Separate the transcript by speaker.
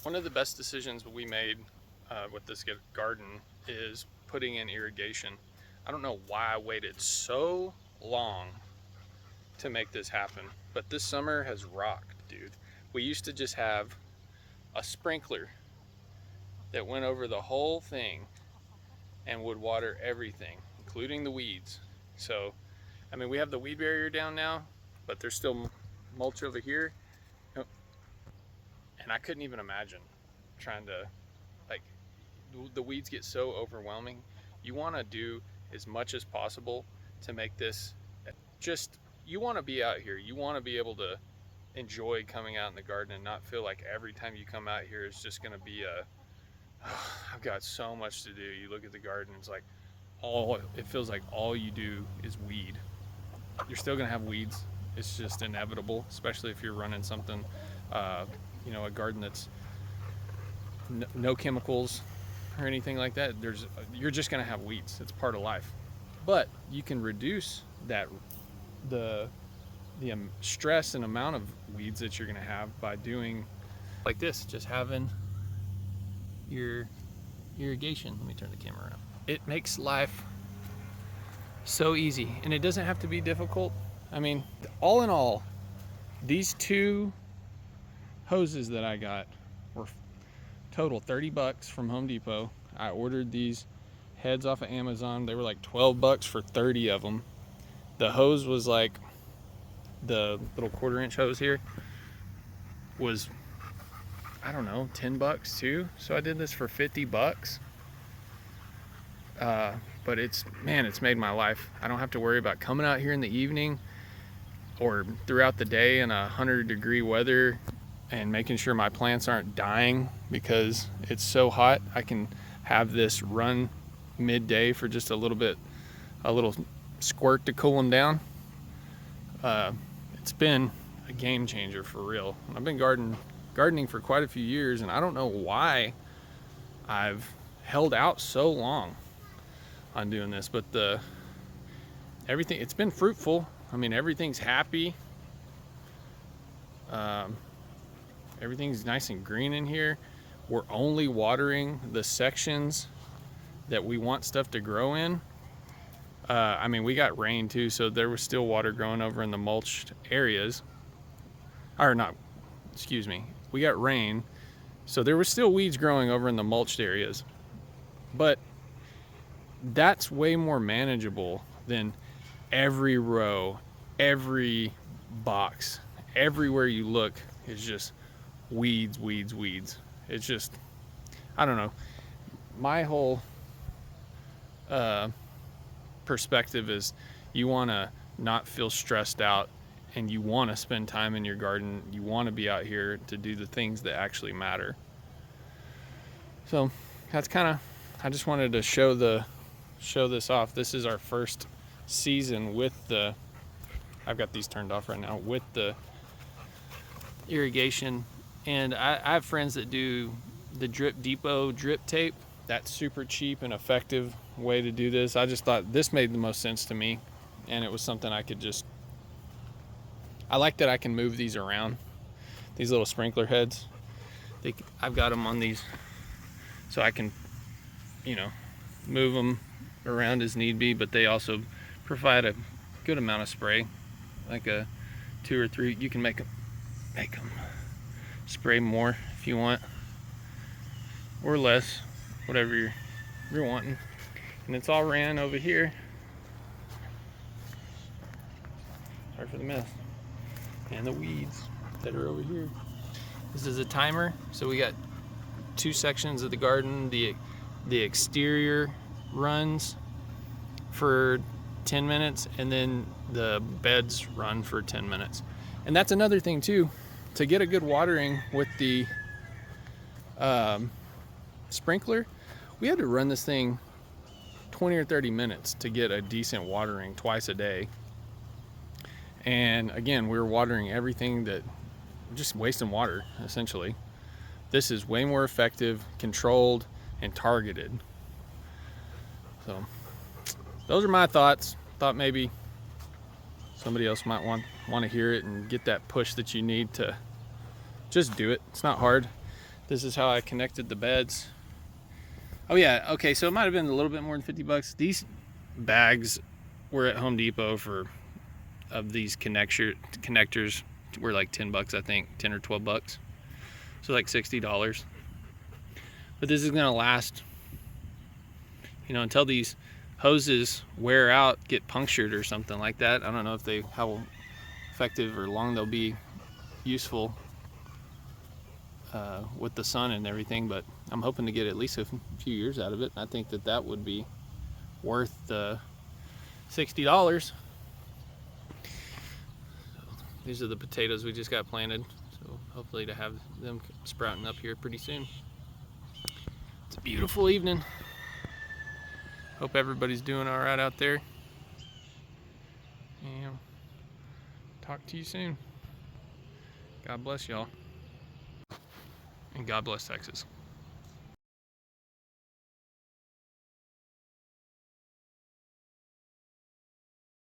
Speaker 1: One of the best decisions we made with this garden is putting in irrigation. I don't know why I waited so long to make this happen, but this summer has rocked, dude. We used to just have a sprinkler that went over the whole thing and would water everything, including the weeds. So, I mean, we have the weed barrier down now, but there's still mulch over here. And I couldn't even imagine trying to, like, the weeds get so overwhelming. You want to do as much as possible to make this just, you want to be out here. You want to be able to enjoy coming out in the garden and not feel like every time you come out here is just going to be a, oh, I've got so much to do. You look at the garden, it's like it feels like all you do is weed. You're still going to have weeds. It's just inevitable, especially if you're running something, a garden that's no chemicals or anything like that. You're just going to have weeds. It's part of life. But you can reduce the stress and amount of weeds that you're going to have by doing like this, just having your irrigation. Let me turn the camera around. It makes life so easy, and it doesn't have to be difficult. I mean, all in all, these two hoses that I got were total $30 from Home Depot. I ordered these heads off of Amazon. They were like $12 for 30 of them. The hose was like, the little 1/4-inch hose here was, I don't know, $10 too. So I did this for $50. But it's made my life. I don't have to worry about coming out here in the evening or throughout the day in 100-degree weather and making sure my plants aren't dying because it's so hot. I can have this run midday for just a little squirt to cool them down. It's been a game changer for real. I've been gardening for quite a few years, and I don't know why I've held out so long on doing this, but everything, it's been fruitful. I mean, everything's happy. Everything's nice and green in here. We're only watering the sections that we want stuff to grow in. I mean, we got rain too, so there was still water growing over in the mulched areas. Or not, excuse me. We got rain, so there was still weeds growing over in the mulched areas. But that's way more manageable than every row, every box, everywhere you look is just weeds, weeds, weeds. It's just, I don't know. My whole perspective is you want to not feel stressed out, and you want to spend time in your garden. You want to be out here to do the things that actually matter. So that's kind of, I just wanted to show this off. This is our first season with I've got these turned off right now, with the irrigation. And I have friends that do the Drip Depot drip tape. That's super cheap and effective way to do this. I just thought this made the most sense to me, and it was something I could just, I like that I can move these around, these little sprinkler heads. I've got them on these so I can, move them around as need be, but they also provide a good amount of spray, like a 2 or 3. You can make them spray more if you want, or less, whatever you're wanting. And it's all ran over here. Sorry for the mess. And the weeds that are over here. This is a timer, so we got 2 sections of the garden. The exterior runs for 10 minutes, and then the beds run for 10 minutes. And that's another thing too, to get a good watering with the sprinkler, we had to run this thing 20 or 30 minutes to get a decent watering twice a day. And again, we were watering everything that, just wasting water essentially. This is way more effective, controlled, and targeted. So those are my thoughts. Thought maybe somebody else might want to hear it and get that push that you need to just do it. It's not hard. This is how I connected the beds. Oh yeah, okay, so it might have been a little bit more than 50 bucks. These bags were at Home Depot of these connectors were like 10 bucks, I think, 10 or 12 bucks. So like $60. But this is gonna last, you know, until these hoses wear out, get punctured or something like that. I don't know how effective or long they'll be useful with the sun and everything, but I'm hoping to get at least a few years out of it. I think that would be worth the $60. These are the potatoes we just got planted, so hopefully to have them sprouting up here pretty soon. It's a beautiful evening. Hope everybody's doing all right out there. And talk to you soon. God bless y'all. And God bless Texas.